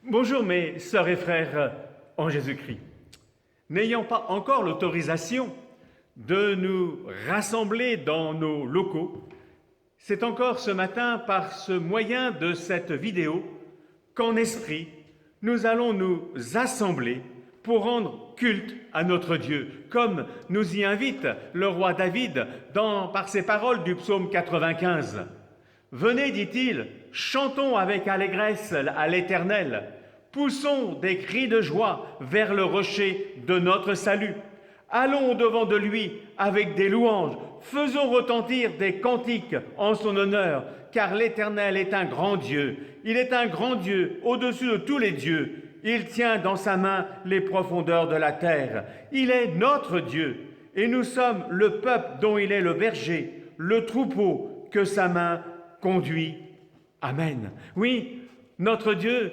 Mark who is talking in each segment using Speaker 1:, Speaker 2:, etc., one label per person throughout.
Speaker 1: Bonjour mes sœurs et frères en Jésus-Christ. N'ayant pas encore l'autorisation de nous rassembler dans nos locaux, c'est encore ce matin par ce moyen de cette vidéo qu'en esprit, nous allons nous assembler pour rendre culte à notre Dieu, comme nous y invite le roi David par ses paroles du psaume 95. « Venez, dit-il, chantons avec allégresse à l'Éternel, poussons des cris de joie vers le rocher de notre salut. Allons au-devant de lui avec des louanges, faisons retentir des cantiques en son honneur, car l'Éternel est un grand Dieu. Il est un grand Dieu au-dessus de tous les dieux. Il tient dans sa main les profondeurs de la terre. Il est notre Dieu, et nous sommes le peuple dont il est le berger, le troupeau que sa main conduit. Amen. Oui, notre Dieu,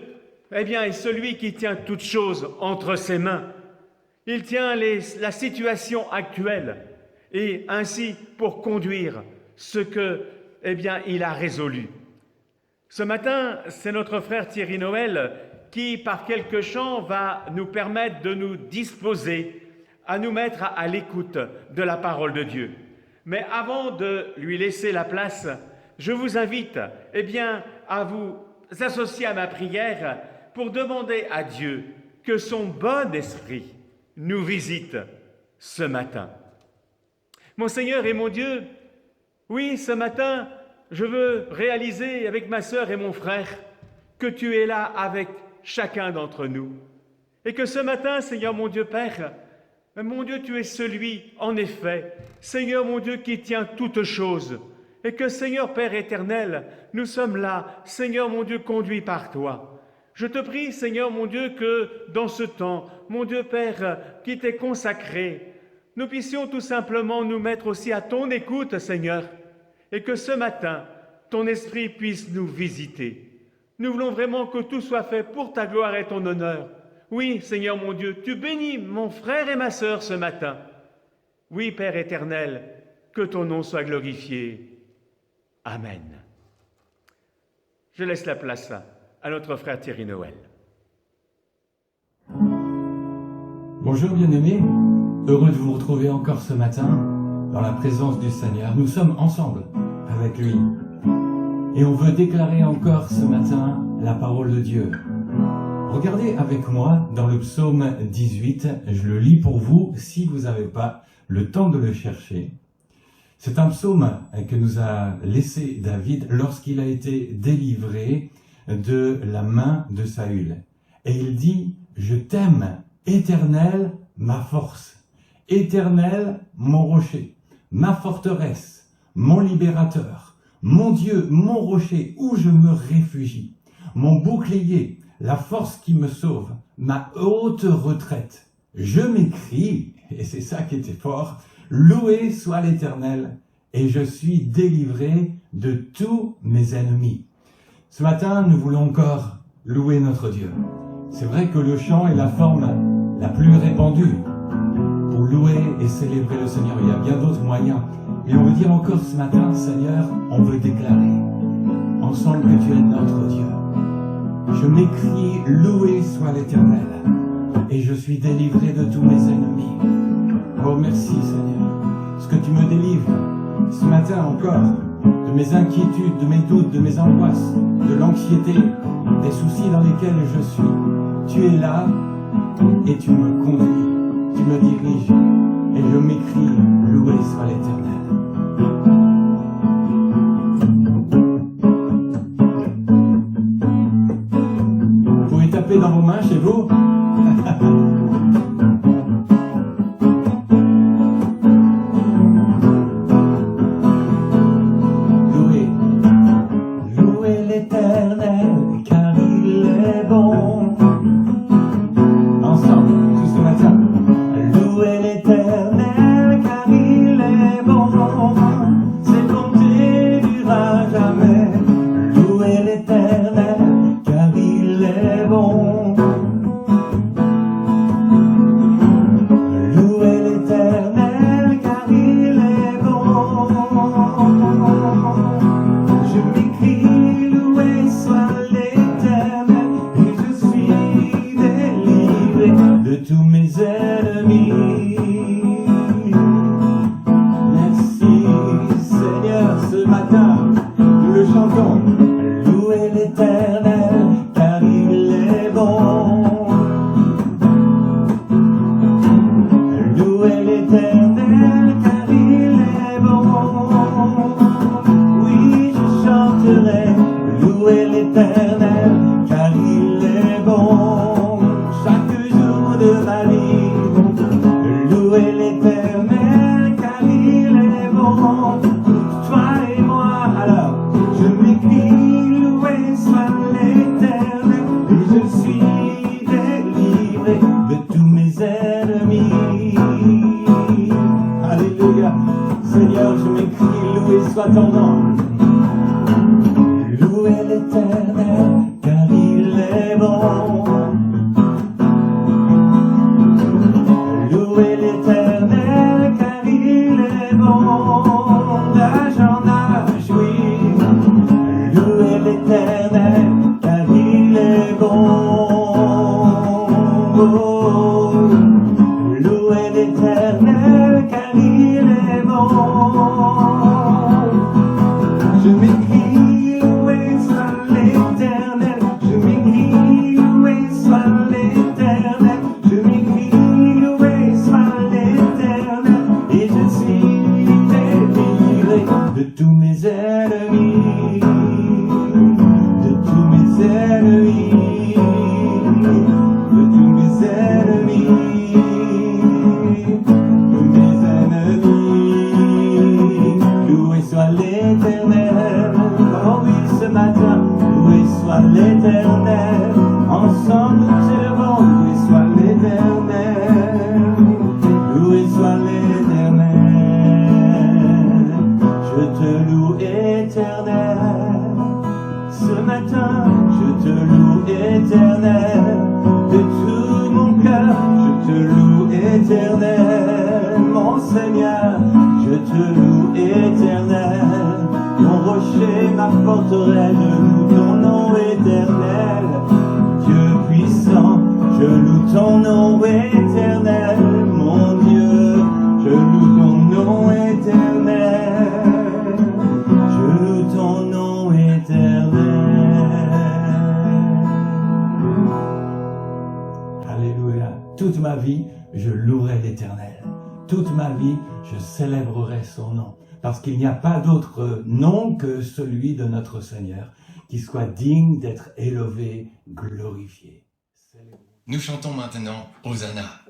Speaker 1: est celui qui tient toutes choses entre ses mains. Il tient la situation actuelle et ainsi pour conduire ce que, il a résolu. Ce matin, c'est notre frère Thierry Noël qui, par quelques chants, va nous permettre de nous disposer à nous mettre à l'écoute de la parole de Dieu. Mais avant de lui laisser la place, je vous invite, à vous associer à ma prière pour demander à Dieu que son bon esprit nous visite ce matin. Mon Seigneur et mon Dieu, oui, ce matin, je veux réaliser avec ma sœur et mon frère que tu es là avec chacun d'entre nous. Et que ce matin, Seigneur mon Dieu Père, mon Dieu, tu es celui, en effet, Seigneur mon Dieu, qui tient toutes choses. Et que, Seigneur Père éternel, nous sommes là, Seigneur mon Dieu, conduits par toi. Je te prie, Seigneur mon Dieu, que dans ce temps, mon Dieu Père, qui t'est consacré, nous puissions tout simplement nous mettre aussi à ton écoute, Seigneur, et que ce matin, ton esprit puisse nous visiter. Nous voulons vraiment que tout soit fait pour ta gloire et ton honneur. Oui, Seigneur mon Dieu, tu bénis mon frère et ma sœur ce matin. Oui, Père éternel, que ton nom soit glorifié. Amen. Je laisse la place à notre frère Thierry Noël.
Speaker 2: Bonjour bien-aimés, heureux de vous retrouver encore ce matin dans la présence du Seigneur. Nous sommes ensemble avec lui et on veut déclarer encore ce matin la parole de Dieu. Regardez avec moi dans le psaume 18, je le lis pour vous si vous n'avez pas le temps de le chercher. C'est un psaume que nous a laissé David lorsqu'il a été délivré de la main de Saül. Et il dit, je t'aime, Éternel, ma force, Éternel, mon rocher, ma forteresse, mon libérateur, mon Dieu, mon rocher, où je me réfugie, mon bouclier, la force qui me sauve, ma haute retraite. Je m'écrie, et c'est ça qui était fort, loué soit l'Éternel, et je suis délivré de tous mes ennemis. Ce matin, nous voulons encore louer notre Dieu. C'est vrai que le chant est la forme la plus répandue pour louer et célébrer le Seigneur. Il y a bien d'autres moyens. Mais on veut dire encore ce matin, Seigneur, on veut déclarer ensemble que tu es notre Dieu. Je m'écrie, loué soit l'Éternel, et je suis délivré de tous mes ennemis. Oh merci Seigneur, ce que tu me délivres ce matin encore, de mes inquiétudes, de mes doutes, de mes angoisses, de l'anxiété, des soucis dans lesquels je suis. Tu es là et tu me conduis, tu me diriges, et je m'écris, loué soit l'Éternel. Vous pouvez taper dans vos mains chez vous. Je m'écris, loué soit l'Éternel, et je suis l'Éternel, car il est bon. Oui, je chanterai, louer l'Éternel, car il est bon. Chaque jour de ma vie, louer l'Éternel, car il est bon. Pour toi et moi, alors, je m'écris, loué soit l'Éternel, et je suis délivré de tous mes ennemis. Alléluia, Seigneur, je m'écris, loué soit ton nom. Louez l'Éternel, car il est bon. Louez l'Éternel, car il est bon. D'âge en âge, oui. Louez l'Éternel, car il est bon. Oh, louez l'Éternel, car il est bon. Je m'écris, loué soit l'Éternel. Je m'écris, loué soit l'Éternel. Je m'écris, loué soit l'Éternel. Et je suis délivré de tous mes ennemis. De tous mes ennemis. De tous mes ennemis. De mes ennemis. Loué soit l'Éternel. Oh oui, ce matin, loué soit l'Éternel. Ensemble nous servons, loué soit l'Éternel. Loué soit l'Éternel. Je te loue, Éternel. Ce matin, je te loue, Éternel. De tout mon cœur, je te loue, Éternel. Mon Seigneur, je te loue, Éternel. Mon rocher, ma forteresse, je loue ton nom éternel. Dieu puissant, je loue ton nom éternel. Mon Dieu, je loue ton nom éternel. Je loue ton nom éternel. Alléluia. Toute ma vie, je louerai l'Éternel. Toute ma vie, je célébrerai son nom. Parce qu'il n'y a pas d'autre nom que celui de notre Seigneur, qui soit digne d'être élevé, glorifié.
Speaker 3: Nous chantons maintenant Hosanna.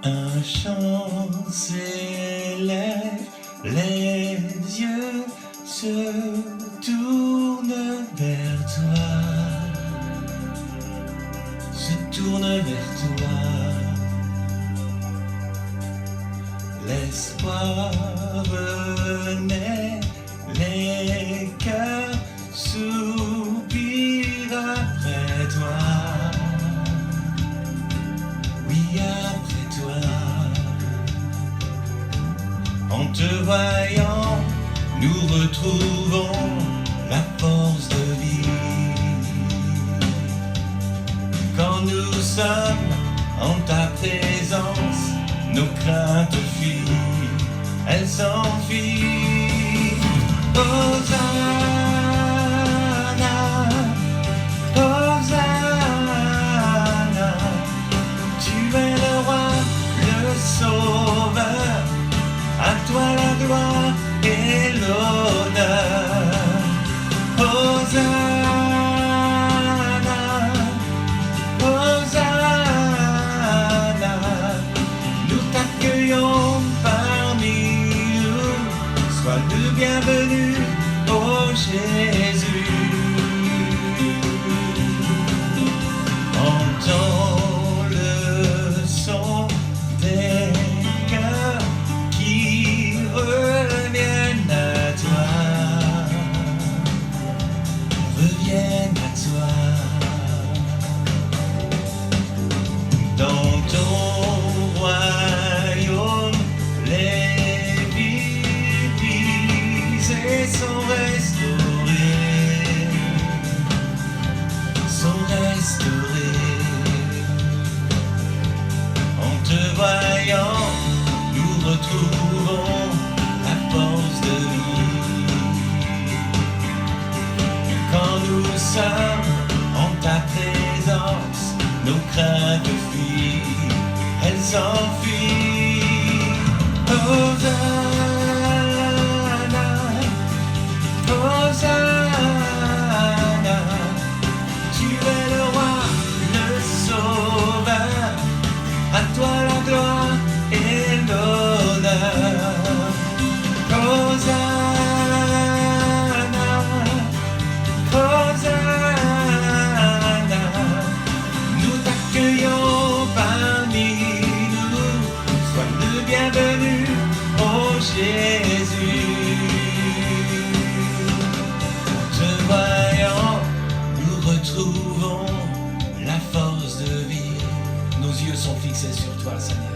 Speaker 3: Un chant s'élève, les yeux se tournent vers toi. Se tourne vers toi. L'espoir renaît, les cœurs soupirent après toi. Oui, après toi. En te voyant, nous retrouvons la force de vie. Quand nous sommes en ta présence, nos craintes fuient, elles s'enfuient. Hosanna, Hosanna, tu es le roi, le sauveur, à toi la gloire et l'honneur. Hosanna. Bienvenue, ô Jésus. Entends le son des cœurs qui reviennent à toi. Reviennent à toi. Dans ton royaume, les vies sont restaurées. En te voyant, nous retrouvons la force de vie. Quand nous craintes fuient, elles s'enfuient. Hosanna, Hosanna, tu es le roi, le sauveur, à toi la gloire et l'honneur. Hosanna, Hosanna, nous t'accueillons parmi nous, sois le bienvenu, ô Jésus. Te voyant, nous retrouvons la force de vie. Nos yeux sont fixés sur toi, Seigneur.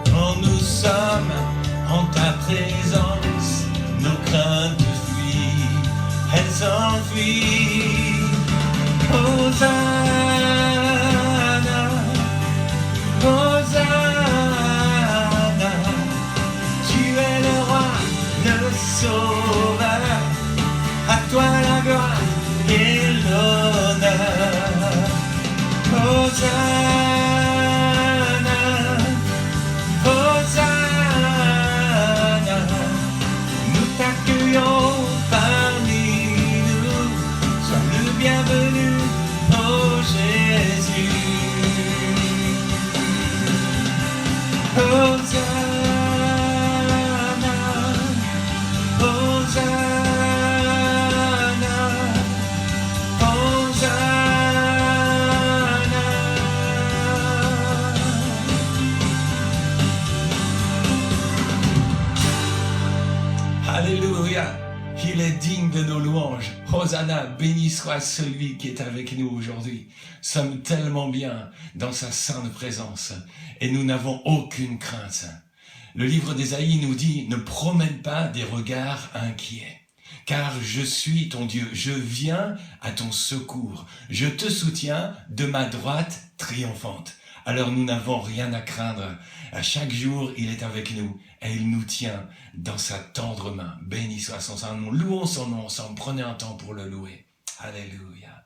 Speaker 3: Quand nous sommes en ta présence, nos craintes fuient, elles s'enfuient. Hosanna, Hosanna, tu es le roi, le sauveur, à toi la gloire et l'honneur. Hosanna, Hosanna, nous t'accueillons parmi nous, sois le bienvenu, ô Jésus. Hosanna, Hosanna, Hosanna. Alléluia, il est digne de nos louanges. Hosanna, béni soit celui qui est avec nous aujourd'hui. Nous sommes tellement bien dans sa sainte présence et nous n'avons aucune crainte. Le livre d'Ésaïe nous dit, ne promène pas des regards inquiets. Car je suis ton Dieu, je viens à ton secours, je te soutiens de ma droite triomphante. Alors nous n'avons rien à craindre. À chaque jour, il est avec nous et il nous tient dans sa tendre main. Béni soit son saint nom. Louons son nom ensemble. Prenez un temps pour le louer. Alléluia.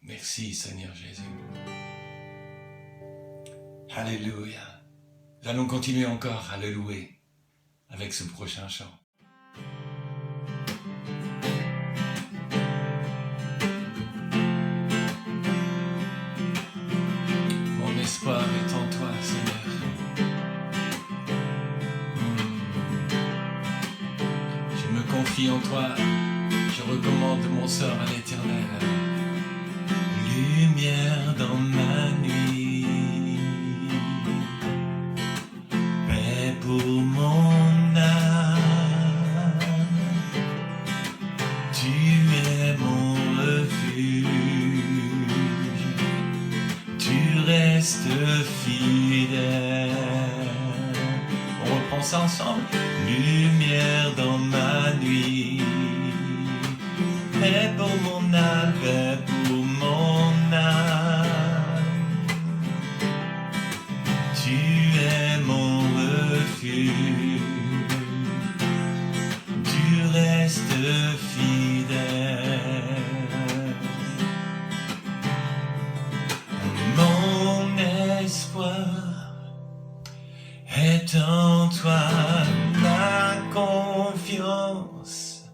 Speaker 3: Merci Seigneur Jésus. Alléluia. Nous allons continuer encore à le louer avec ce prochain chant. Mon espoir est en toi, Seigneur. Je me confie en toi, je recommande mon sort à l'Éternel. Lumière dans ma nuit, paix pour mon âme, tu es mon refuge, tu restes fidèle. On reprend ça ensemble. Lumière dans ma nuit, paix pour mon âme, paix pour mon âme, tu es mon refuge, tu restes fidèle. Mon espoir est en toi, ma confiance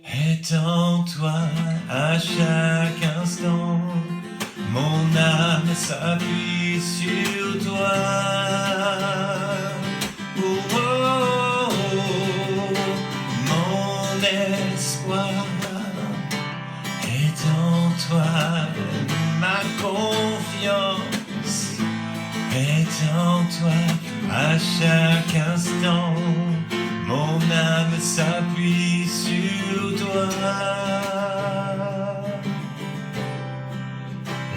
Speaker 3: est en toi à chaque instant. Mon âme s'appuie sur toi. Oh, oh, oh, mon espoir est en toi, ma confiance est en toi à chaque instant. Mon âme s'appuie sur toi.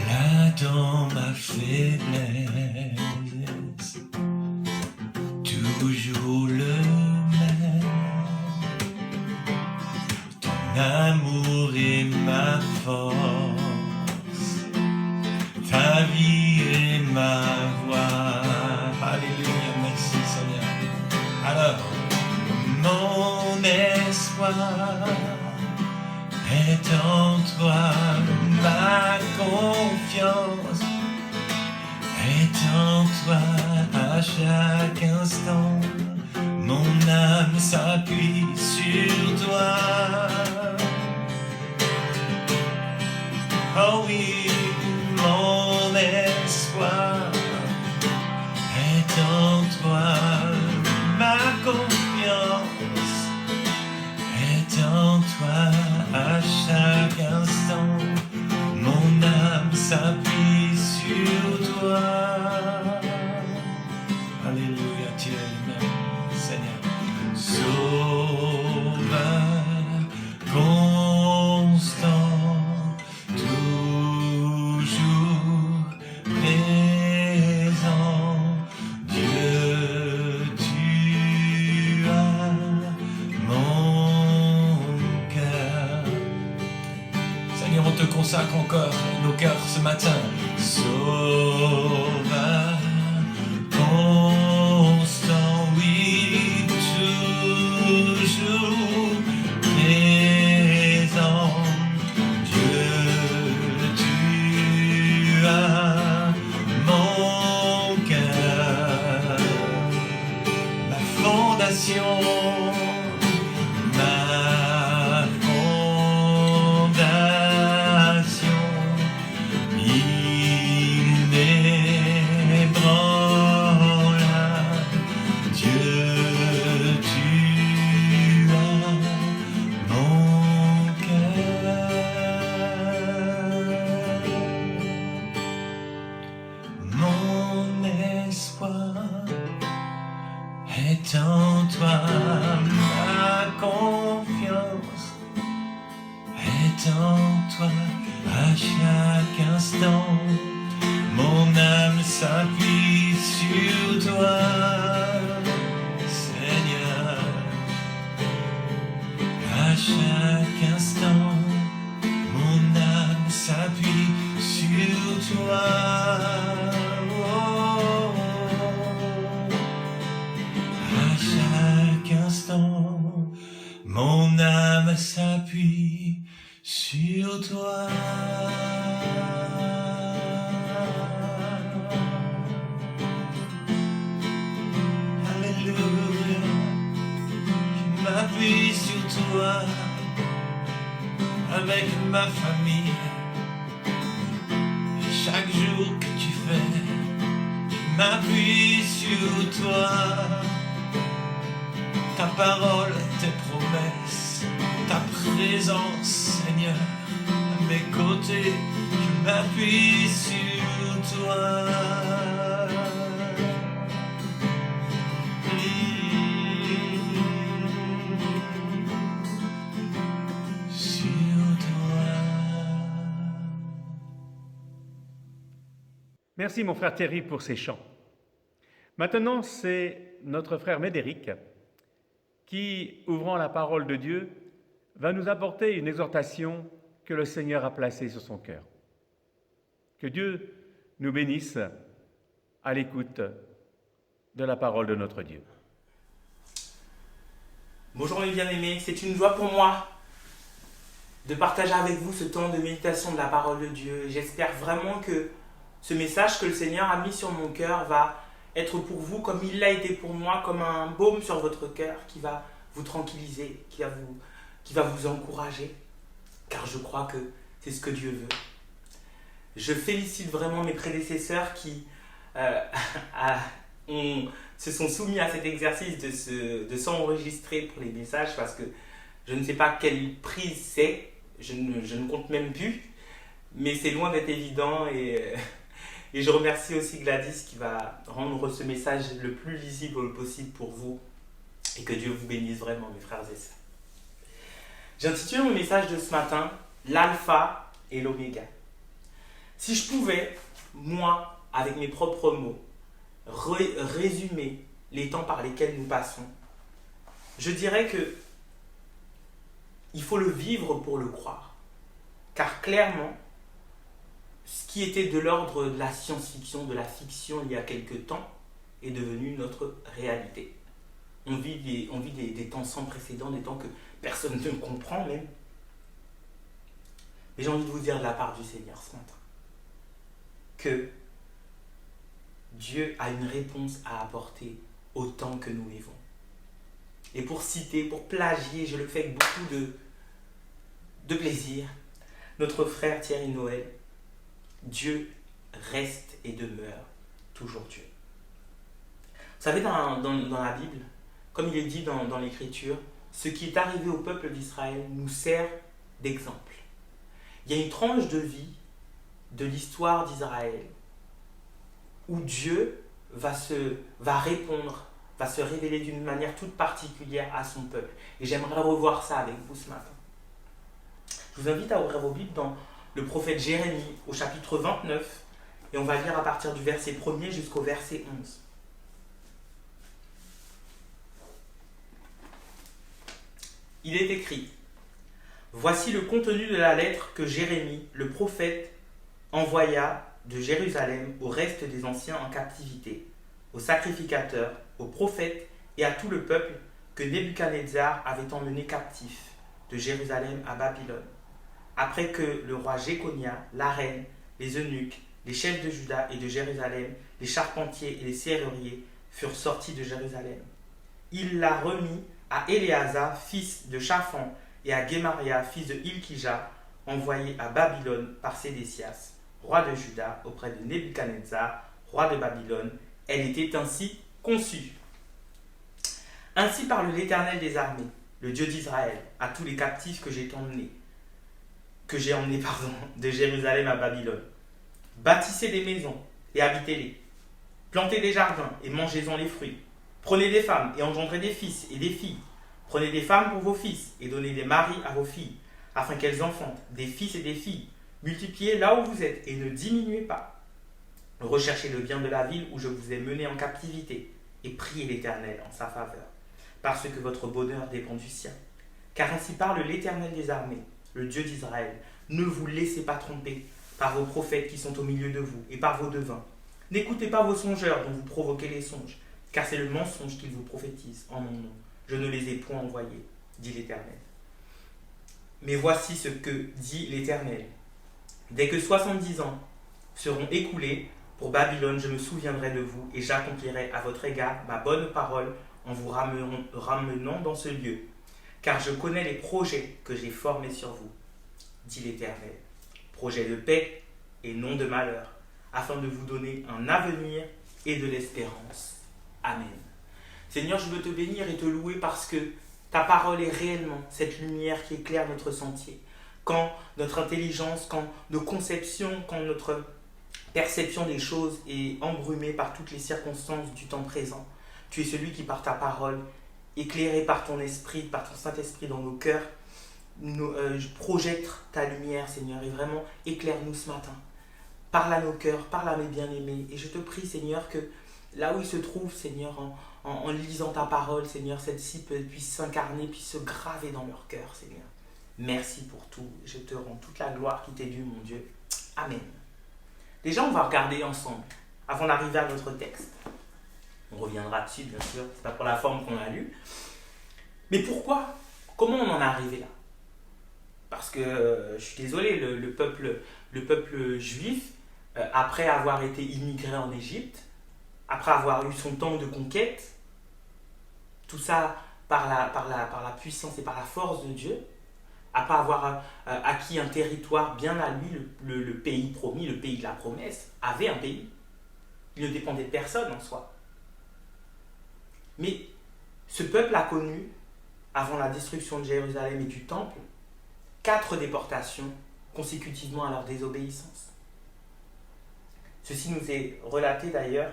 Speaker 3: Là dans ma faiblesse, toujours le même. Ton amour est ma force, ta vie est ma voix. Alléluia, merci Seigneur. Alors, toi, est en toi, ma confiance est en toi à chaque instant. Mon âme s'appuie sur toi. Oh oui, mon espoir est en toi, ma confiance est en toi à chaque instant. Mon âme s'appuie sur toi. Alléluia, tu es le même, Seigneur. Sauveur constant, toujours présent. Dieu, tu as mon cœur. Seigneur, on te consacre encore nos cœurs ce matin. Sauveur constant, oui, toujours présent. Dieu, tu as mon cœur, ma fondation, ma fondation, inébranlable. Dieu, tu as mon cœur. Mon espoir est en toi, ma confiance est en toi à chaque instant. Mon âme s'appuie sur toi, Seigneur, à chaque instant. Mon âme s'appuie sur toi. Oh, à chaque instant, mon âme s'appuie sur toi. Alléluia, je m'appuie sur toi avec ma famille. Chaque jour que tu fais, je m'appuie sur toi. Ta parole, tes promesses, ta présence, Seigneur, à mes côtés, je m'appuie sur toi. Sur toi.
Speaker 1: Merci mon frère Thierry pour ces chants. Maintenant, c'est notre frère Médéric qui, ouvrant la parole de Dieu, va nous apporter une exhortation que le Seigneur a placée sur son cœur. Que Dieu nous bénisse à l'écoute de la parole de notre Dieu.
Speaker 4: Bonjour mes bien-aimés, c'est une joie pour moi de partager avec vous ce temps de méditation de la parole de Dieu. J'espère vraiment que ce message que le Seigneur a mis sur mon cœur va être pour vous comme il l'a été pour moi, comme un baume sur votre cœur qui va vous tranquilliser, qui va vous encourager, car je crois que c'est ce que Dieu veut. Je félicite vraiment mes prédécesseurs qui se sont soumis à cet exercice de s'enregistrer pour les messages, parce que je ne sais pas quelle prise c'est, je ne compte même plus, mais c'est loin d'être évident et je remercie aussi Gladys qui va rendre ce message le plus lisible possible pour vous, et que Dieu vous bénisse vraiment mes frères et sœurs. J'ai intitulé mon message de ce matin « L'alpha et l'oméga ». Si je pouvais, moi, avec mes propres mots, résumer les temps par lesquels nous passons, je dirais que il faut le vivre pour le croire. Car clairement, ce qui était de l'ordre de la science-fiction, de la fiction il y a quelque temps, est devenu notre réalité. On vit des temps sans précédent, des temps que personne ne comprend même. Mais j'ai envie de vous dire de la part du Seigneur ce matin que Dieu a une réponse à apporter au temps que nous vivons. Et pour citer, pour plagier, je le fais avec beaucoup de plaisir, notre frère Thierry Noël, Dieu reste et demeure toujours Dieu. Vous savez, dans la Bible, comme il est dit dans l'Écriture, ce qui est arrivé au peuple d'Israël nous sert d'exemple. Il y a une tranche de vie de l'histoire d'Israël où Dieu va répondre, va se révéler d'une manière toute particulière à son peuple. Et j'aimerais revoir ça avec vous ce matin. Je vous invite à ouvrir vos Bibles dans le prophète Jérémie au chapitre 29 et on va lire à partir du verset 1er jusqu'au verset 11. Il est écrit: Voici le contenu de la lettre que Jérémie, le prophète, envoya de Jérusalem au reste des anciens en captivité, aux sacrificateurs, aux prophètes et à tout le peuple que Nebuchadnezzar avait emmené captif de Jérusalem à Babylone, après que le roi Jéconia, la reine, les eunuques, les chefs de Juda et de Jérusalem, les charpentiers et les serruriers furent sortis de Jérusalem. Il l'a remis à Éléazar, fils de Shaphan, et à Guémaria, fils de Hilkija, envoyé à Babylone par Sédécias, roi de Juda, auprès de Nebuchadnezzar, roi de Babylone. Elle était ainsi conçue. Ainsi parle l'Éternel des armées, le Dieu d'Israël, à tous les captifs que j'ai emmenés de Jérusalem à Babylone. Bâtissez des maisons et habitez-les. Plantez des jardins et mangez-en les fruits. Prenez des femmes et engendrez des fils et des filles. Prenez des femmes pour vos fils et donnez des maris à vos filles, afin qu'elles enfantent des fils et des filles. Multipliez là où vous êtes et ne diminuez pas. Recherchez le bien de la ville où je vous ai mené en captivité et priez l'Éternel en sa faveur, parce que votre bonheur dépend du sien. Car ainsi parle l'Éternel des armées, le Dieu d'Israël. Ne vous laissez pas tromper par vos prophètes qui sont au milieu de vous et par vos devins. N'écoutez pas vos songeurs dont vous provoquez les songes, car c'est le mensonge qu'ils vous prophétisent en mon nom. Je ne les ai point envoyés, dit l'Éternel. Mais voici ce que dit l'Éternel. Dès que 70 ans seront écoulés pour Babylone, je me souviendrai de vous et j'accomplirai à votre égard ma bonne parole en vous ramenant dans ce lieu. Car je connais les projets que j'ai formés sur vous, dit l'Éternel. Projets de paix et non de malheur, afin de vous donner un avenir et de l'espérance. Amen. Seigneur, je veux te bénir et te louer parce que ta parole est réellement cette lumière qui éclaire notre sentier. Quand notre intelligence, quand nos conceptions, quand notre perception des choses est embrumée par toutes les circonstances du temps présent, tu es celui qui, par ta parole, éclairé par ton esprit, par ton Saint-Esprit dans nos cœurs, projette ta lumière, Seigneur, et vraiment éclaire-nous ce matin. Parle à nos cœurs, parle à mes bien-aimés. Et je te prie, Seigneur, que là où ils se trouvent, Seigneur, en lisant ta parole, Seigneur, celle-ci puisse s'incarner, puisse se graver dans leur cœur, Seigneur. Merci pour tout. Je te rends toute la gloire qui t'est due, mon Dieu. Amen. Déjà, on va regarder ensemble, avant d'arriver à notre texte. On reviendra dessus, bien sûr. C'est pas pour la forme qu'on a lu. Mais pourquoi? Comment on en est arrivé là? Parce que, je suis désolé, le peuple juif, après avoir été immigré en Égypte, après avoir eu son temps de conquête, tout ça par la puissance et par la force de Dieu, après avoir acquis un territoire bien à lui, le pays promis, le pays de la promesse, avait un pays. Il ne dépendait de personne en soi. Mais ce peuple a connu, avant la destruction de Jérusalem et du temple, 4 déportations consécutivement à leur désobéissance. Ceci nous est relaté d'ailleurs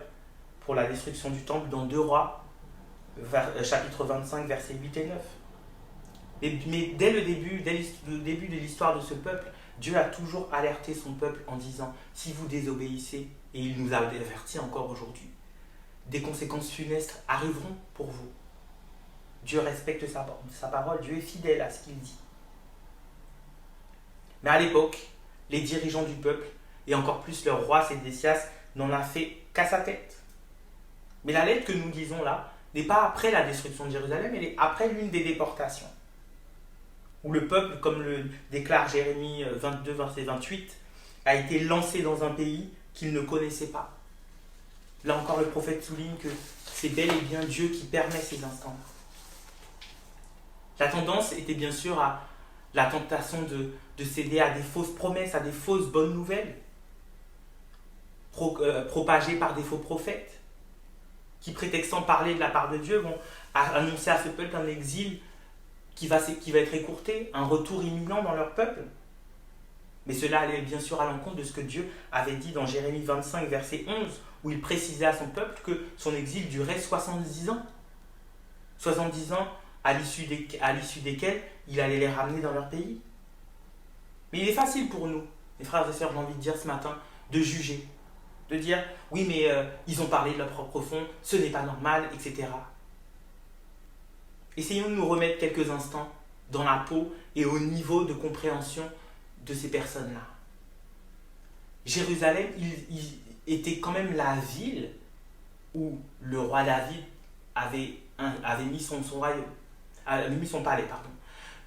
Speaker 4: pour la destruction du temple dans 2 Rois, chapitre 25, versets 8 et 9. Mais dès le début de l'histoire de ce peuple, Dieu a toujours alerté son peuple en disant « Si vous désobéissez, et il nous a avertis encore aujourd'hui, des conséquences funestes arriveront pour vous. » Dieu respecte sa parole, Dieu est fidèle à ce qu'il dit. Mais à l'époque, les dirigeants du peuple, et encore plus leur roi Sédécias, n'en a fait qu'à sa tête. Mais la lettre que nous lisons là n'est pas après la destruction de Jérusalem, elle est après l'une des déportations. Où le peuple, comme le déclare Jérémie 22, verset 28, a été lancé dans un pays qu'il ne connaissait pas. Là encore, le prophète souligne que c'est bel et bien Dieu qui permet ces instants-là. La tendance était bien sûr à la tentation de céder à des fausses promesses, à des fausses bonnes nouvelles, propagées par des faux prophètes, qui prétextant parler de la part de Dieu vont annoncer à ce peuple un exil qui va être écourté, un retour imminent dans leur peuple. Mais cela allait bien sûr à l'encontre de ce que Dieu avait dit dans Jérémie 25, verset 11, où il précisait à son peuple que son exil durait 70 ans. 70 ans à l'issue desquels il allait les ramener dans leur pays. Mais il est facile pour nous, mes frères et sœurs, j'ai envie de dire ce matin, de juger, de dire « oui, mais ils ont parlé de leur propre fond, ce n'est pas normal, etc. » Essayons de nous remettre quelques instants dans la peau et au niveau de compréhension de ces personnes-là. Jérusalem, il était quand même la ville où le roi David avait mis son royaume, avait mis son palais, pardon.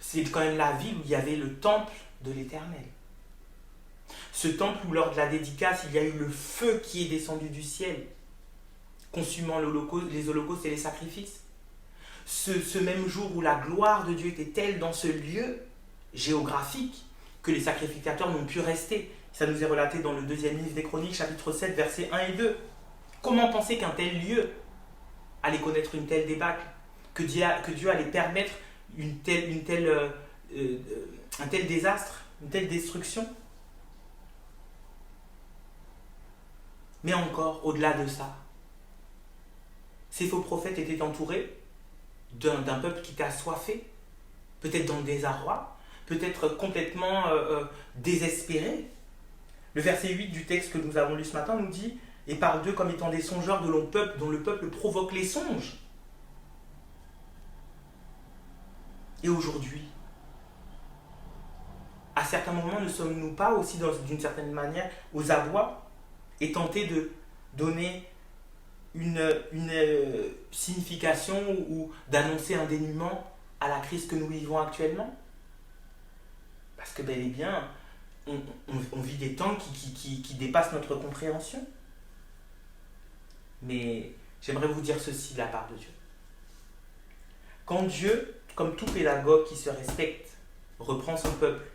Speaker 4: C'est quand même la ville où il y avait le temple de l'Éternel. Ce temple où lors de la dédicace, il y a eu le feu qui est descendu du ciel, consumant les holocaustes et les sacrifices. Ce même jour où la gloire de Dieu était telle dans ce lieu géographique que les sacrificateurs n'ont pu rester. Ça nous est relaté dans le 2e livre des Chroniques, chapitre 7, versets 1 et 2. Comment penser qu'un tel lieu allait connaître une telle débâcle, que Dieu allait permettre un tel désastre, une telle destruction? Mais encore, au-delà de ça, ces faux prophètes étaient entourés d'un peuple qui était assoiffé, peut-être dans le désarroi, peut-être complètement désespéré. Le verset 8 du texte que nous avons lu ce matin nous dit « Et parle d'eux comme étant des songeurs de dont le peuple provoque les songes. » Et aujourd'hui, à certains moments, ne sommes-nous pas aussi, d'une certaine manière, aux abois et tentés de donner une signification ou d'annoncer un dénouement à la crise que nous vivons actuellement? Parce que bel et bien, on vit des temps qui dépassent notre compréhension. Mais j'aimerais vous dire ceci de la part de Dieu. Quand Dieu, comme tout pédagogue qui se respecte, reprend son peuple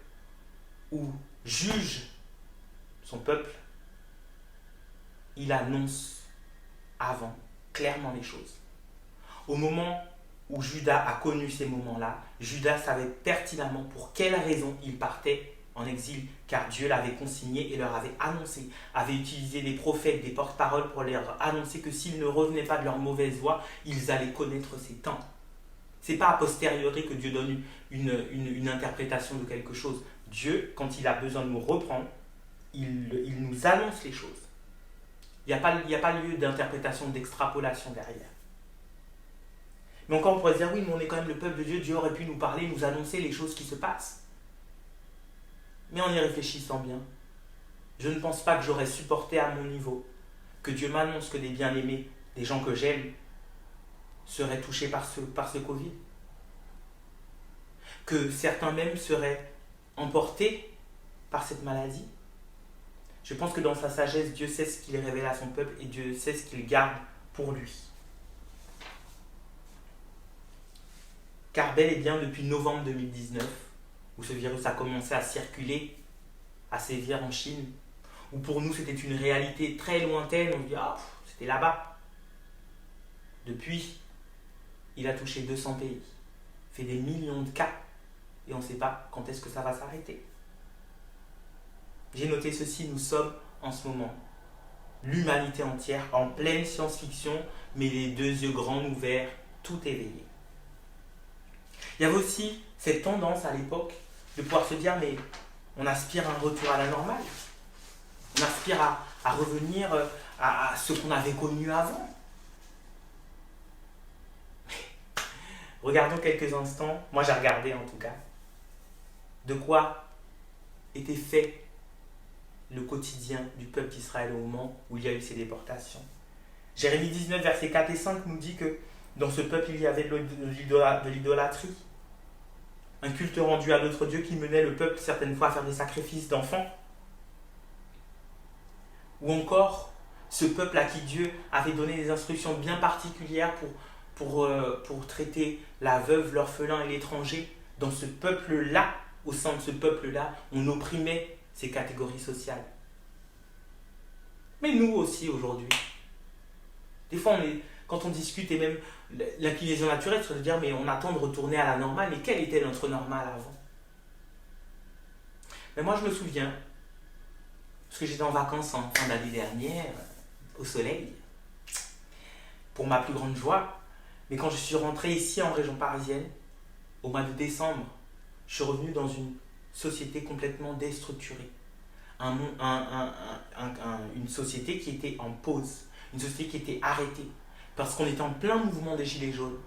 Speaker 4: ou juge son peuple, il annonce avant clairement les choses. Au moment où Judas a connu ces moments-là, Judas savait pertinemment pour quelle raison il partait en exil, car Dieu l'avait consigné et leur avait annoncé, avait utilisé des prophètes, des porte-paroles pour leur annoncer que s'ils ne revenaient pas de leur mauvaise voie, ils allaient connaître ces temps. Ce n'est pas a posteriori que Dieu donne une interprétation de quelque chose. Dieu, quand il a besoin de nous reprendre, il nous annonce les choses. Il n'y a pas lieu d'interprétation, d'extrapolation derrière. Mais encore on pourrait se dire, oui, mais on est quand même le peuple de Dieu, Dieu aurait pu nous parler, nous annoncer les choses qui se passent. Mais en y réfléchissant bien, je ne pense pas que j'aurais supporté à mon niveau que Dieu m'annonce que des bien-aimés, des gens que j'aime, seraient touchés par ce Covid. Que certains même seraient emportés par cette maladie. Je pense que dans sa sagesse, Dieu sait ce qu'il révèle à son peuple et Dieu sait ce qu'il garde pour lui. Car bel et bien depuis novembre 2019, où ce virus a commencé à circuler, à sévir en Chine, où pour nous c'était une réalité très lointaine, on se dit « Ah, c'était là-bas ». Depuis, il a touché 200 pays, fait des millions de cas, et on ne sait pas quand est-ce que ça va s'arrêter. J'ai noté ceci, nous sommes en ce moment, l'humanité entière, en pleine science-fiction, mais les deux yeux grands ouverts, tout éveillé. Il y avait aussi cette tendance à l'époque de pouvoir se dire, mais on aspire à un retour à la normale. On aspire à revenir à ce qu'on avait connu avant. Regardons quelques instants, moi j'ai regardé en tout cas, de quoi était fait le quotidien du peuple d'Israël au moment où il y a eu ces déportations. Jérémie 19, versets 4 et 5 nous dit que Dans ce peuple, il y avait de l'idolâtrie. Un culte rendu à d'autres dieux qui menait le peuple certaines fois à faire des sacrifices d'enfants. Ou encore, ce peuple à qui Dieu avait donné des instructions bien particulières pour traiter la veuve, l'orphelin et l'étranger. Dans ce peuple-là, au sein de ce peuple-là, on opprimait ces catégories sociales. Mais nous aussi aujourd'hui, des fois quand on discute et même l'inclinaison naturelle, c'est de dire mais on attend de retourner à la normale, mais quel était notre normal avant? Mais moi je me souviens, parce que j'étais en vacances en fin d'année dernière, au soleil, pour ma plus grande joie, mais quand je suis rentré ici en région parisienne, au mois de décembre, je suis revenu dans une société complètement déstructurée. Une société qui était en pause, une société qui était arrêtée, parce qu'on était en plein mouvement des Gilets jaunes.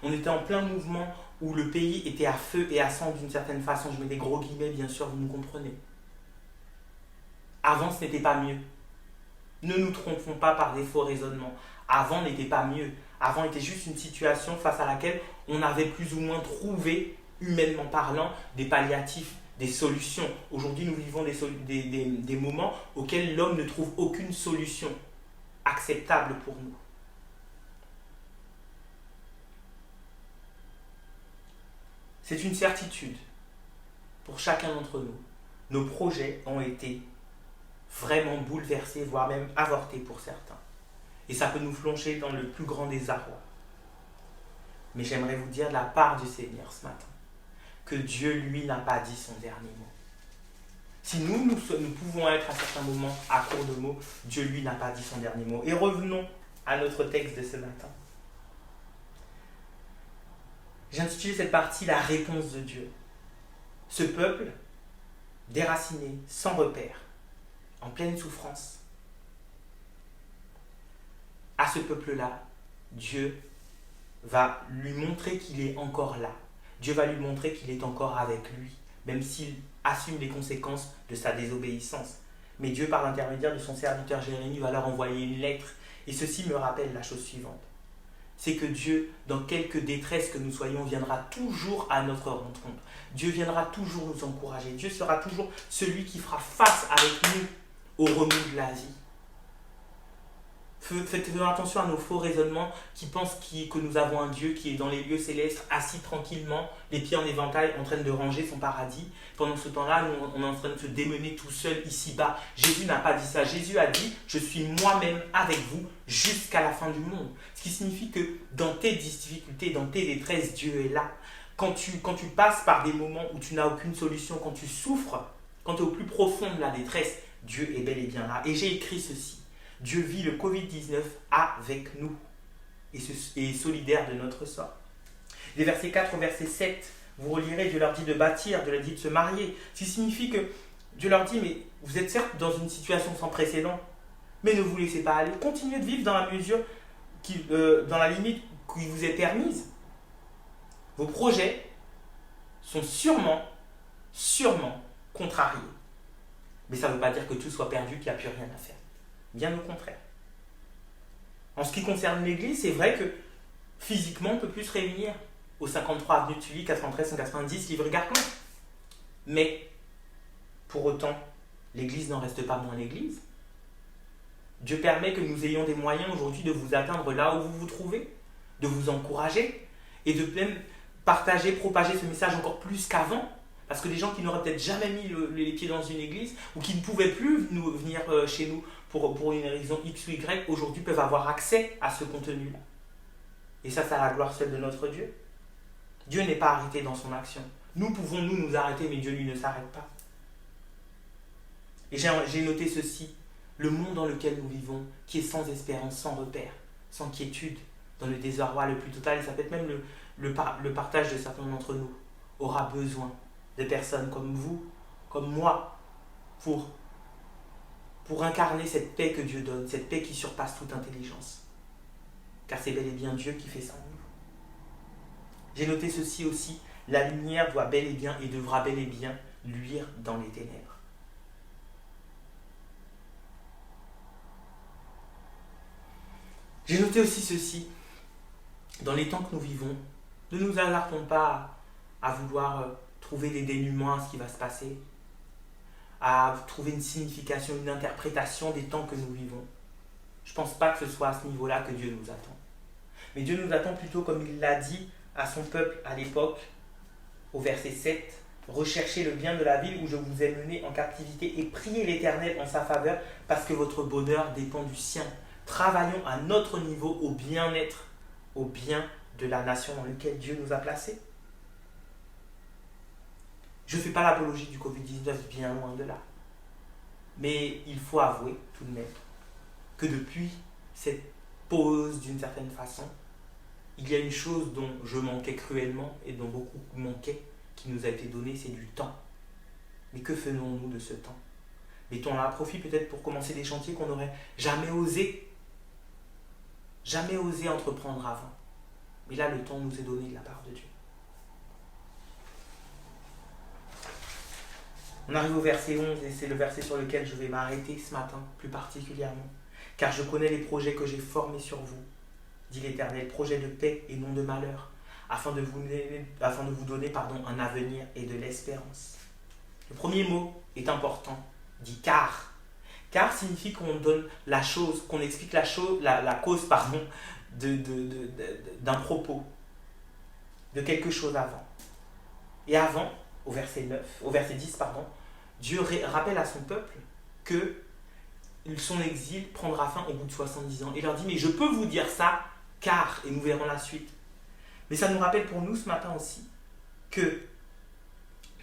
Speaker 4: On était en plein mouvement où le pays était à feu et à sang d'une certaine façon. Je mets des gros guillemets, bien sûr, vous me comprenez. Avant, ce n'était pas mieux. Ne nous trompons pas par des faux raisonnements. Avant n'était pas mieux. Avant était juste une situation face à laquelle on avait plus ou moins trouvé, humainement parlant, des palliatifs, des solutions. Aujourd'hui, nous vivons des moments auxquels l'homme ne trouve aucune solution acceptable pour nous. C'est une certitude pour chacun d'entre nous. Nos projets ont été vraiment bouleversés, voire même avortés pour certains. Et ça peut nous plonger dans le plus grand désarroi. Mais j'aimerais vous dire de la part du Seigneur ce matin que Dieu, lui, n'a pas dit son dernier mot. Si nous pouvons être à certains moments à court de mots, Dieu, lui, n'a pas dit son dernier mot. Et revenons à notre texte de ce matin. J'ai intitulé cette partie « La réponse de Dieu ». Ce peuple, déraciné, sans repère, en pleine souffrance, à ce peuple-là, Dieu va lui montrer qu'il est encore là. Dieu va lui montrer qu'il est encore avec lui, même s'il assume les conséquences de sa désobéissance. Mais Dieu, par l'intermédiaire de son serviteur Jérémie, va leur envoyer une lettre. Et ceci me rappelle la chose suivante. C'est que Dieu, dans quelque détresse que nous soyons, viendra toujours à notre rencontre. Dieu viendra toujours nous encourager. Dieu sera toujours celui qui fera face avec nous aux remous de la vie. Faites attention à nos faux raisonnements qui pensent que nous avons un Dieu qui est dans les lieux célestes, assis tranquillement, les pieds en éventail, en train de ranger son paradis. Pendant ce temps-là, nous, on est en train de se démener tout seul ici-bas. Jésus n'a pas dit ça. Jésus a dit « Je suis moi-même avec vous jusqu'à la fin du monde ». Ce qui signifie que dans tes difficultés, dans tes détresses, Dieu est là. Quand tu passes par des moments où tu n'as aucune solution, quand tu souffres, quand tu es au plus profond de la détresse, Dieu est bel et bien là. Et j'ai écrit ceci. Dieu vit le Covid-19 avec nous et est solidaire de notre sort. Les versets 4 au verset 7, vous relirez, Dieu leur dit de bâtir, Dieu leur dit de se marier. Ce qui signifie que Dieu leur dit, mais vous êtes certes dans une situation sans précédent, mais ne vous laissez pas aller. Continuez de vivre dans la mesure, dans la limite qui vous est permise. Vos projets sont sûrement contrariés. Mais ça ne veut pas dire que tout soit perdu, qu'il n'y a plus rien à faire. Bien au contraire. En ce qui concerne l'Église, c'est vrai que physiquement, on ne peut plus se réunir au 53 avenue de Sully, 93 190, Livry-Gargan. Mais, pour autant, l'Église n'en reste pas moins l'Église. Dieu permet que nous ayons des moyens aujourd'hui de vous atteindre là où vous vous trouvez, de vous encourager et de même partager, propager ce message encore plus qu'avant. Parce que des gens qui n'auraient peut-être jamais mis les pieds dans une église ou qui ne pouvaient plus venir chez nous pour une raison X ou Y, aujourd'hui peuvent avoir accès à ce contenu-là. Et ça, c'est à la gloire seule de notre Dieu. Dieu n'est pas arrêté dans son action. Nous pouvons nous arrêter, mais Dieu, lui, ne s'arrête pas. Et j'ai noté ceci. Le monde dans lequel nous vivons, qui est sans espérance, sans repère, sans quiétude, dans le désarroi le plus total, et ça peut être même le partage de certains d'entre nous, aura besoin de personnes comme vous, comme moi, pour incarner cette paix que Dieu donne, cette paix qui surpasse toute intelligence. Car c'est bel et bien Dieu qui fait ça en nous. J'ai noté ceci aussi, la lumière doit bel et bien et devra bel et bien luire dans les ténèbres. J'ai noté aussi ceci, dans les temps que nous vivons, ne nous hasardons pas à vouloir trouver des dénouements à ce qui va se passer, à trouver une signification, une interprétation des temps que nous vivons. Je ne pense pas que ce soit à ce niveau-là que Dieu nous attend. Mais Dieu nous attend plutôt comme il l'a dit à son peuple à l'époque, au verset 7, « Recherchez le bien de la ville où je vous ai mené en captivité et priez l'Éternel en sa faveur parce que votre bonheur dépend du sien. Travaillons à notre niveau au bien-être, au bien de la nation dans laquelle Dieu nous a placés. » Je ne fais pas l'apologie du Covid-19, bien loin de là. Mais il faut avouer tout de même que depuis cette pause d'une certaine façon, il y a une chose dont je manquais cruellement et dont beaucoup manquaient, qui nous a été donnée, c'est du temps. Mais que faisons-nous de ce temps? Mettons-le à profit peut-être pour commencer des chantiers qu'on n'aurait jamais osé entreprendre avant. Mais là, le temps nous est donné de la part de Dieu. On arrive au verset 11 et c'est le verset sur lequel je vais m'arrêter ce matin, plus particulièrement. « Car je connais les projets que j'ai formés sur vous, dit l'Éternel, projets de paix et non de malheur, afin de vous donner un avenir et de l'espérance. » Le premier mot est important, dit « car ». Car signifie qu'on donne la chose, qu'on explique la cause d'un propos, de quelque chose avant. Et avant, au verset 10, Dieu rappelle à son peuple que son exil prendra fin au bout de 70 ans. Il leur dit, mais je peux vous dire ça, car, et nous verrons la suite. Mais ça nous rappelle pour nous ce matin aussi que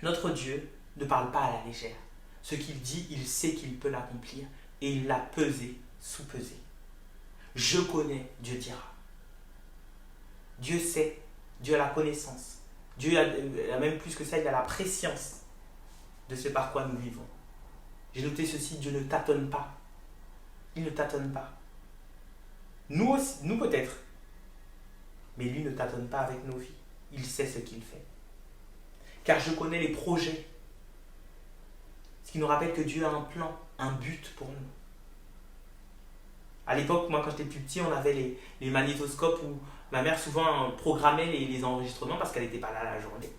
Speaker 4: notre Dieu ne parle pas à la légère. Ce qu'il dit, il sait qu'il peut l'accomplir et il l'a pesé, sous-pesé. Je connais, Dieu dira. Dieu sait, Dieu a la connaissance. Dieu a même plus que ça, il a la préscience de ce par quoi nous vivons. J'ai noté ceci, Dieu ne tâtonne pas. Il ne tâtonne pas. Nous aussi, nous peut-être. Mais lui ne tâtonne pas avec nos vies. Il sait ce qu'il fait. Car je connais les projets. Ce qui nous rappelle que Dieu a un plan, un but pour nous. À l'époque, moi quand j'étais plus petit, on avait les magnétoscopes où ma mère souvent programmait les enregistrements parce qu'elle n'était pas là la journée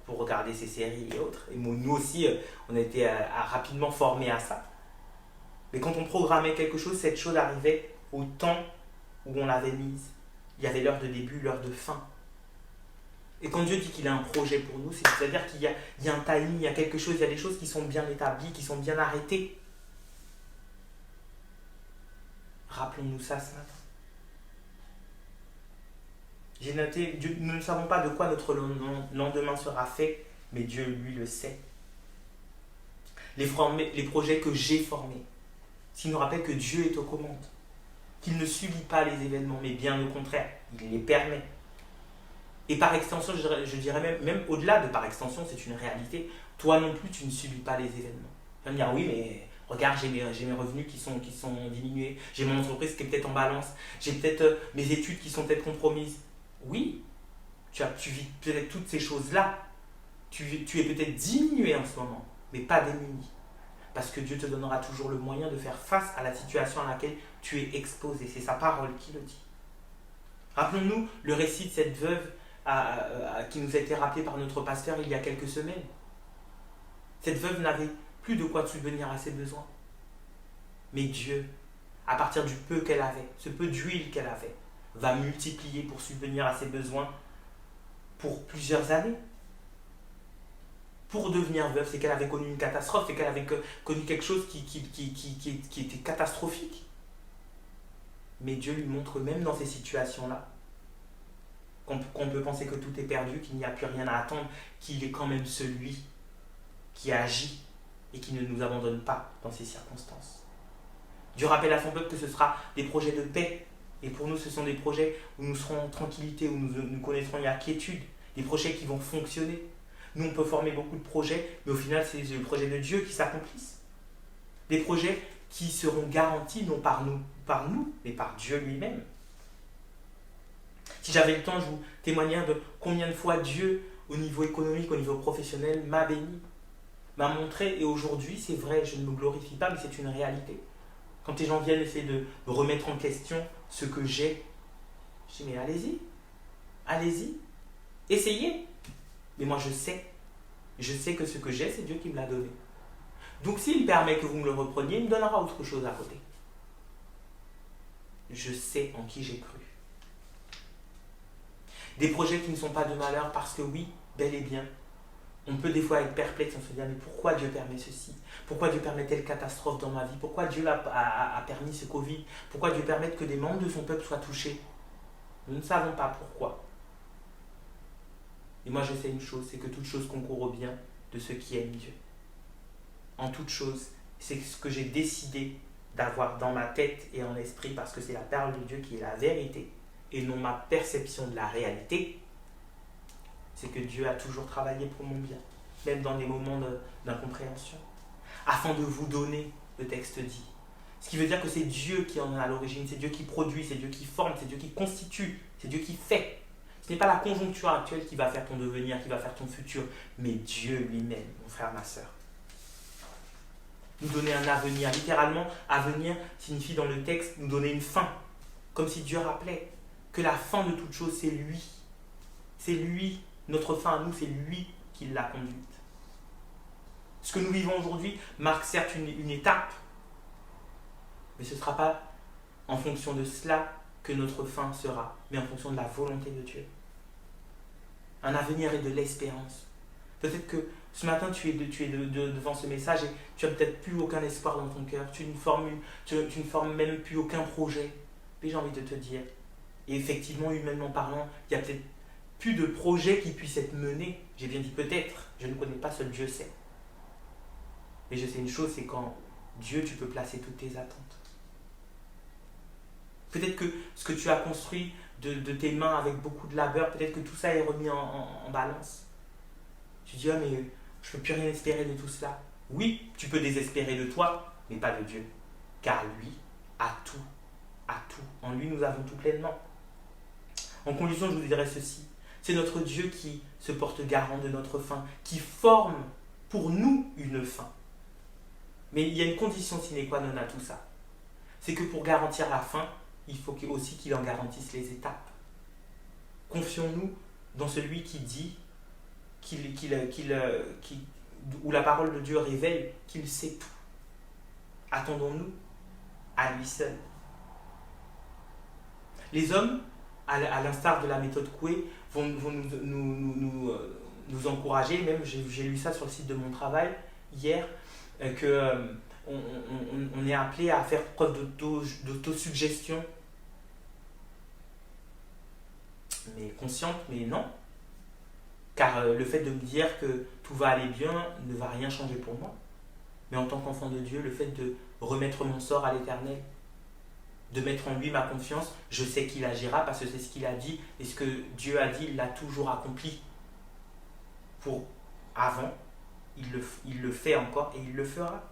Speaker 4: pour regarder ses séries et autres. Et nous aussi, on a été rapidement formés à ça. Mais quand on programmait quelque chose, cette chose arrivait au temps où on l'avait mise. Il y avait l'heure de début, l'heure de fin. Et quand Dieu dit qu'il a un projet pour nous, c'est-à-dire qu'il y a un timing, il y a quelque chose, il y a des choses qui sont bien établies, qui sont bien arrêtées. Rappelons-nous ça ce matin. J'ai noté, nous ne savons pas de quoi notre lendemain sera fait, mais Dieu, lui, le sait. Les projets que j'ai formés, ce qui nous rappelle que Dieu est aux commandes, qu'il ne subit pas les événements, mais bien au contraire, il les permet. Et par extension, je dirais même au-delà de par extension, c'est une réalité. Toi non plus, tu ne subis pas les événements. Tu vas me dire, oui, mais regarde, j'ai mes revenus qui sont diminués, j'ai mon entreprise qui est peut-être en balance, j'ai peut-être mes études qui sont peut-être compromises. Oui, tu vis peut-être toutes ces choses-là. Tu es peut-être diminué en ce moment, mais pas démuni. Parce que Dieu te donnera toujours le moyen de faire face à la situation à laquelle tu es exposé. C'est sa parole qui le dit. Rappelons-nous le récit de cette veuve qui nous a été rappelé par notre pasteur il y a quelques semaines. Cette veuve n'avait plus de quoi subvenir à ses besoins. Mais Dieu, à partir du peu qu'elle avait, ce peu d'huile qu'elle avait, va multiplier pour subvenir à ses besoins pour plusieurs années. Pour devenir veuve, c'est qu'elle avait connu une catastrophe, c'est qu'elle avait connu quelque chose qui était catastrophique. Mais Dieu lui montre même dans ces situations-là qu'on peut penser que tout est perdu, qu'il n'y a plus rien à attendre, qu'il est quand même celui qui agit et qui ne nous abandonne pas dans ces circonstances. Dieu rappelle à son peuple que ce sera des projets de paix. Et pour nous, ce sont des projets où nous serons en tranquillité, où nous connaîtrons la quiétude, des projets qui vont fonctionner. Nous, on peut former beaucoup de projets, mais au final, c'est les projets de Dieu qui s'accomplissent. Des projets qui seront garantis non par nous, mais par Dieu lui-même. Si j'avais le temps, je vous témoignerais de combien de fois Dieu, au niveau économique, au niveau professionnel, m'a béni, m'a montré. Et aujourd'hui, c'est vrai, je ne me glorifie pas, mais c'est une réalité. Quand les gens viennent essayer de remettre en question ce que j'ai, je dis, mais allez-y, allez-y, essayez. Mais moi je sais que ce que j'ai, c'est Dieu qui me l'a donné. Donc s'il permet que vous me le repreniez, il me donnera autre chose à côté. Je sais en qui j'ai cru. Des projets qui ne sont pas de malheur parce que oui, bel et bien, on peut des fois être perplexe, on se dit mais pourquoi Dieu permet ceci? Pourquoi Dieu permet telle catastrophe dans ma vie? Pourquoi Dieu a permis ce Covid? Pourquoi Dieu permet que des membres de son peuple soient touchés? Nous ne savons pas pourquoi. Et moi je sais une chose, c'est que toute chose concourt au bien de ceux qui aiment Dieu. En toute chose, c'est ce que j'ai décidé d'avoir dans ma tête et en esprit, parce que c'est la parole de Dieu qui est la vérité, et non ma perception de la réalité, c'est que Dieu a toujours travaillé pour mon bien, même dans des moments d'incompréhension, afin de vous donner, le texte dit. Ce qui veut dire que c'est Dieu qui en est à l'origine, c'est Dieu qui produit, c'est Dieu qui forme, c'est Dieu qui constitue, c'est Dieu qui fait. Ce n'est pas la conjoncture actuelle qui va faire ton devenir, qui va faire ton futur, mais Dieu lui-même, mon frère, ma soeur. Nous donner un avenir. Littéralement, avenir signifie dans le texte nous donner une fin. Comme si Dieu rappelait que la fin de toute chose, c'est lui. C'est lui. Notre fin à nous, c'est lui qui l'a conduite. Ce que nous vivons aujourd'hui marque certes une étape, mais ce ne sera pas en fonction de cela que notre fin sera, mais en fonction de la volonté de Dieu. Un avenir et de l'espérance. Peut-être que ce matin, tu es devant ce message et tu n'as peut-être plus aucun espoir dans ton cœur. Tu ne formes même plus aucun projet. Mais j'ai envie de te dire, et effectivement, humainement parlant, il n'y a peut-être plus de projet qui puisse être mené. J'ai bien dit peut-être, je ne connais pas, seul Dieu sait. Mais je sais une chose, c'est qu'en Dieu, tu peux placer toutes tes attentes. Peut-être que ce que tu as construit de tes mains avec beaucoup de labeur, peut-être que tout ça est remis en balance. Tu dis, ah mais je ne peux plus rien espérer de tout cela. Oui, tu peux désespérer de toi, mais pas de Dieu. Car lui a tout. A tout. En lui, nous avons tout pleinement. En conclusion, je vous dirais ceci. C'est notre Dieu qui se porte garant de notre fin, qui forme pour nous une fin. Mais il y a une condition sine qua non à tout ça. C'est que pour garantir la fin, il faut aussi qu'il en garantisse les étapes. Confions-nous dans celui qui dit, où la parole de Dieu révèle qu'il sait tout. Attendons-nous à lui seul. Les hommes, à l'instar de la méthode Coué, vont nous encourager, même j'ai lu ça sur le site de mon travail hier, on est appelé à faire preuve d'autosuggestion, mais consciente, mais non. Car le fait de me dire que tout va aller bien ne va rien changer pour moi. Mais en tant qu'enfant de Dieu, le fait de remettre mon sort à l'Éternel, de mettre en lui ma confiance, je sais qu'il agira parce que c'est ce qu'il a dit. Et ce que Dieu a dit, il l'a toujours accompli. Pour avant, il le fait encore et il le fera.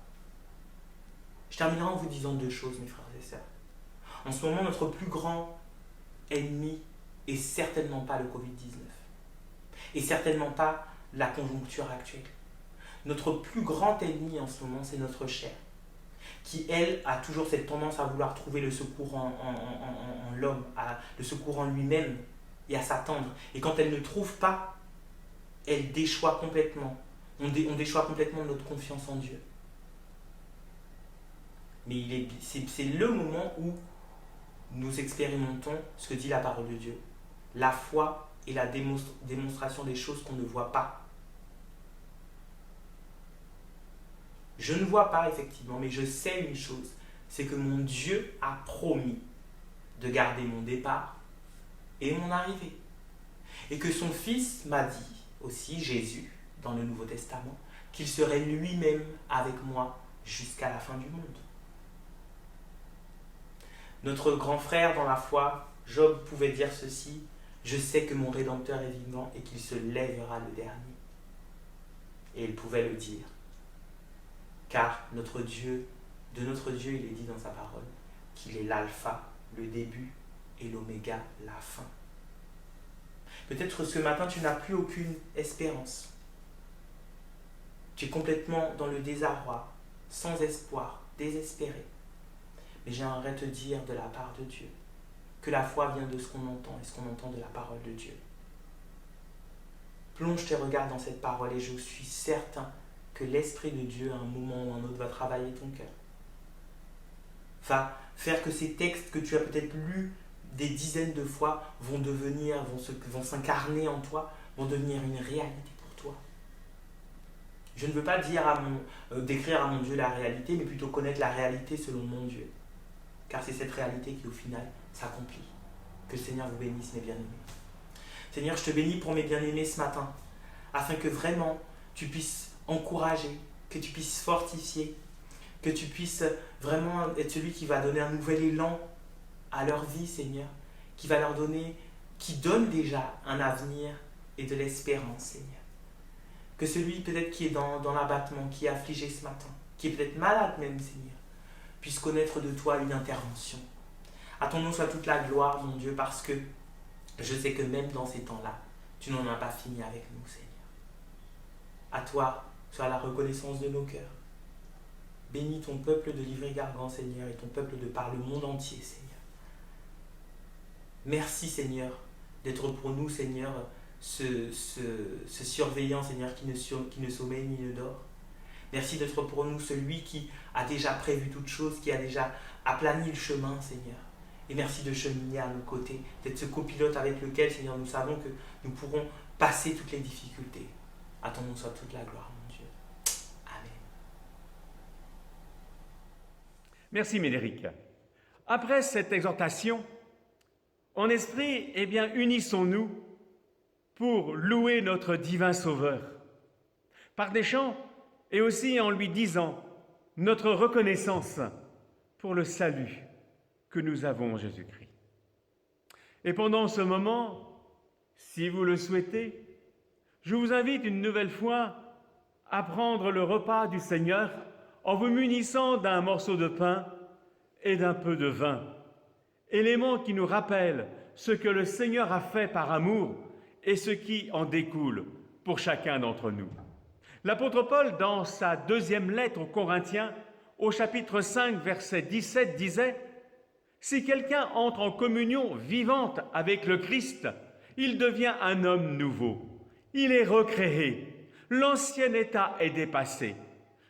Speaker 4: Je terminerai en vous disant deux choses, mes frères et sœurs. En ce moment, notre plus grand ennemi est certainement pas le Covid-19. Et certainement pas la conjoncture actuelle. Notre plus grand ennemi en ce moment, c'est notre chair, qui, elle, a toujours cette tendance à vouloir trouver le secours en l'homme, le secours en lui-même et à s'attendre. Et quand elle ne trouve pas, elle déchoit complètement. On déchoit complètement notre confiance en Dieu. Mais c'est le moment où nous expérimentons ce que dit la parole de Dieu. La foi et la démonstration des choses qu'on ne voit pas. Je ne vois pas effectivement, mais je sais une chose, c'est que mon Dieu a promis de garder mon départ et mon arrivée. Et que son Fils m'a dit aussi, Jésus, dans le Nouveau Testament, qu'il serait lui-même avec moi jusqu'à la fin du monde. Notre grand frère dans la foi, Job, pouvait dire ceci: je sais que mon Rédempteur est vivant et qu'il se lèvera le dernier. Et il pouvait le dire. Car de notre Dieu, il est dit dans sa parole qu'il est l'alpha, le début et l'oméga, la fin. Peut-être que ce matin, tu n'as plus aucune espérance. Tu es complètement dans le désarroi, sans espoir, désespéré. Mais j'aimerais te dire de la part de Dieu que la foi vient de ce qu'on entend et ce qu'on entend de la parole de Dieu. Plonge tes regards dans cette parole et je suis certain que l'Esprit de Dieu, à un moment ou à un autre, va travailler ton cœur. Va faire que ces textes que tu as peut-être lus des dizaines de fois vont s'incarner en toi, vont devenir une réalité pour toi. Je ne veux pas décrire à mon Dieu la réalité, mais plutôt connaître la réalité selon mon Dieu. Car c'est cette réalité qui, au final, s'accomplit. Que le Seigneur vous bénisse, mes bien-aimés. Seigneur, je te bénis pour mes bien-aimés ce matin, afin que vraiment tu puisses encourager, que tu puisses fortifier, que tu puisses vraiment être celui qui va donner un nouvel élan à leur vie, Seigneur, qui donne déjà un avenir et de l'espérance, Seigneur. Que celui peut-être qui est dans l'abattement, qui est affligé ce matin, qui est peut-être malade même, Seigneur, puisse connaître de toi une intervention. À ton nom soit toute la gloire, mon Dieu, parce que je sais que même dans ces temps-là, tu n'en as pas fini avec nous, Seigneur. À toi soit la reconnaissance de nos cœurs. Bénis ton peuple de Livry-Gargan, Seigneur, et ton peuple de par le monde entier, Seigneur. Merci, Seigneur, d'être pour nous, Seigneur, ce surveillant, Seigneur, qui ne sommeille ni ne dort. Merci d'être pour nous celui qui a déjà prévu toutes choses, qui a déjà aplani le chemin, Seigneur. Et merci de cheminer à nos côtés, d'être ce copilote avec lequel, Seigneur, nous savons que nous pourrons passer toutes les difficultés. À ton nom soit toute la gloire, mon Dieu. Amen.
Speaker 1: Merci Médéric. Après cette exhortation, en esprit, unissons-nous pour louer notre divin Sauveur, par des chants et aussi en lui disant notre reconnaissance pour le salut que nous avons en Jésus-Christ. Et pendant ce moment, si vous le souhaitez, je vous invite une nouvelle fois à prendre le repas du Seigneur en vous munissant d'un morceau de pain et d'un peu de vin, éléments qui nous rappellent ce que le Seigneur a fait par amour et ce qui en découle pour chacun d'entre nous. L'apôtre Paul, dans sa deuxième lettre aux Corinthiens, au chapitre 5, verset 17, disait « Si quelqu'un entre en communion vivante avec le Christ, il devient un homme nouveau. Il est recréé. L'ancien état est dépassé.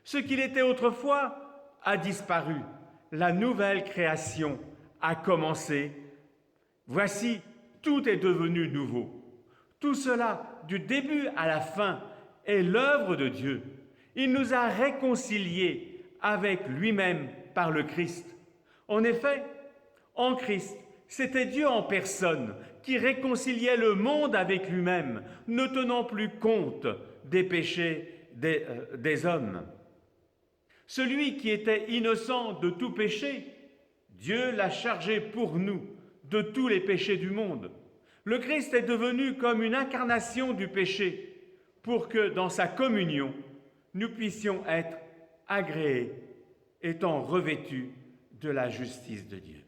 Speaker 1: Ce qu'il était autrefois a disparu. La nouvelle création a commencé. Voici, tout est devenu nouveau. » Tout cela, du début à la fin, est l'œuvre de Dieu. Il nous a réconciliés avec lui-même par le Christ. En effet, en Christ, c'était Dieu en personne qui réconciliait le monde avec lui-même, ne tenant plus compte des péchés des hommes. Celui qui était innocent de tout péché, Dieu l'a chargé pour nous de tous les péchés du monde. Le Christ est devenu comme une incarnation du péché pour que dans sa communion, nous puissions être agréés, étant revêtus de la justice de Dieu.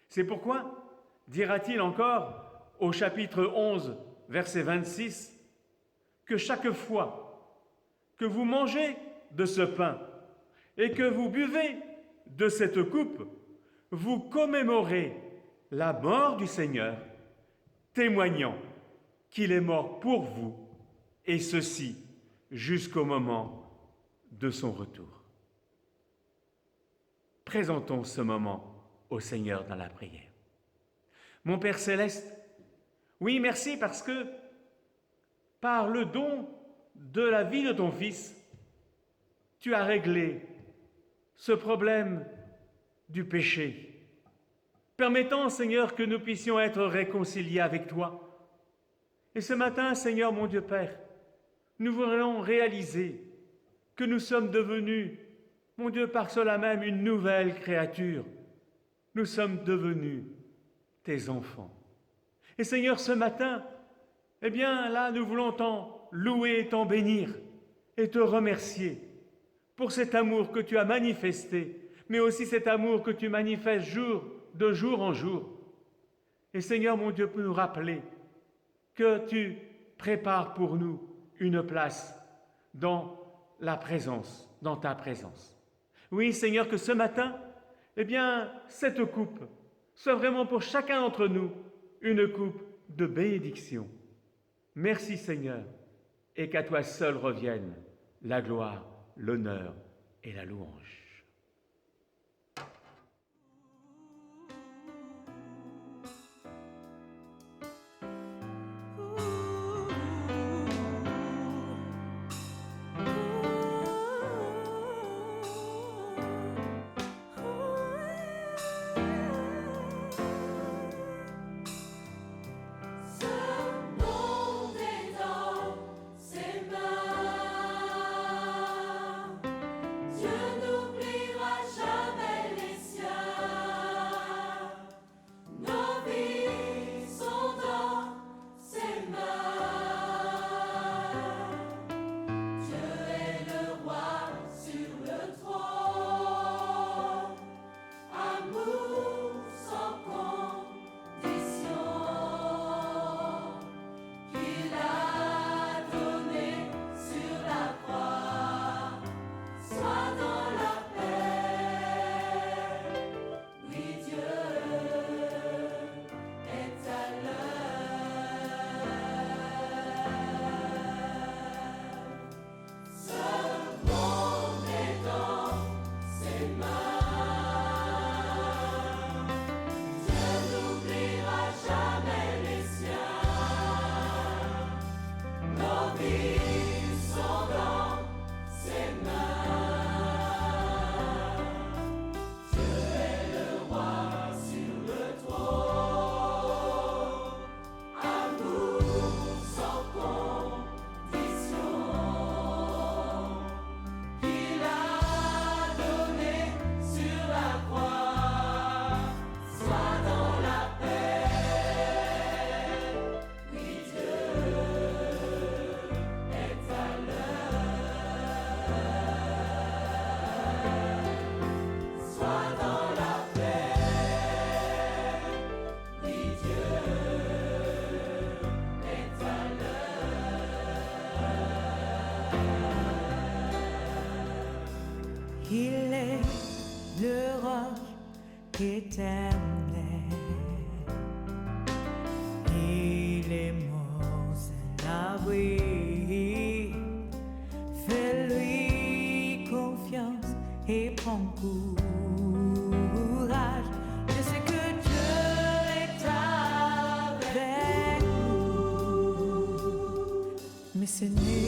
Speaker 1: C'est pourquoi, dira-t-il encore au chapitre 11, verset 26, que chaque fois que vous mangez de ce pain et que vous buvez de cette coupe, vous commémorez la mort du Seigneur, témoignant qu'il est mort pour vous, et ceci jusqu'au moment de son retour. Présentons ce moment au Seigneur dans la prière. Mon Père céleste, oui, merci parce que par le don de la vie de ton Fils, tu as réglé ce problème du péché, permettant, Seigneur, que nous puissions être réconciliés avec toi. Et ce matin, Seigneur, mon Dieu Père, nous voulons réaliser que nous sommes devenus, mon Dieu, par cela même, une nouvelle créature. Nous sommes devenus tes enfants. Et Seigneur, ce matin, là, nous voulons t'en louer et t'en bénir et te remercier pour cet amour que tu as manifesté, mais aussi cet amour que tu manifestes de jour en jour. Et Seigneur, mon Dieu, pour nous rappeler que tu prépares pour nous une place dans ta présence. Oui, Seigneur, que ce matin, cette coupe soit vraiment pour chacun d'entre nous une coupe de bénédiction. Merci Seigneur, et qu'à toi seul reviennent la gloire, l'honneur et la louange.
Speaker 5: Il est le roc éternel. Il est mon seul abri. Fais-lui confiance et prends courage. Je sais que Dieu est avec nous, mais ce n'est